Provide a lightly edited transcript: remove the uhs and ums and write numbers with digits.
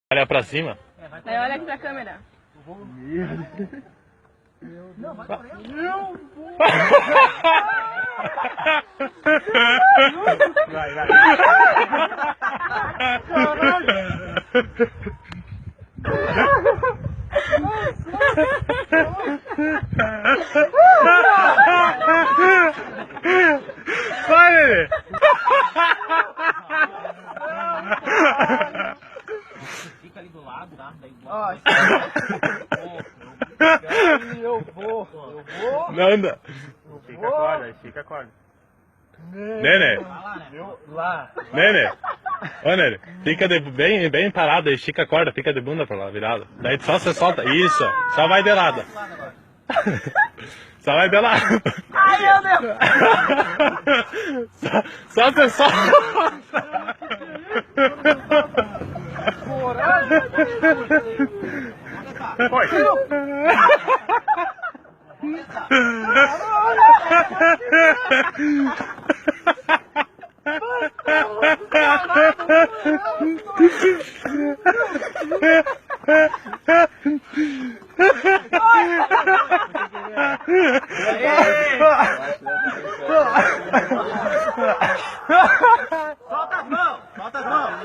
Olha pra cima. Daí olha aqui pra câmera. Não, vai pra ele. Não, Vai. Vai, Lelê. Fica ali do lado, tá? Daí Eu vou. Não anda. Fica a corda. Nenê. Lá. Nenê. Ô, Nenê. Fica bem parado, estica a corda, fica de bunda pra lá, virado. Daí só você solta. Isso. Só vai de lado. Só vai de lado. Ai, meu Deus! Só você solta. Foi. Solta as mãos! Solta as mãos!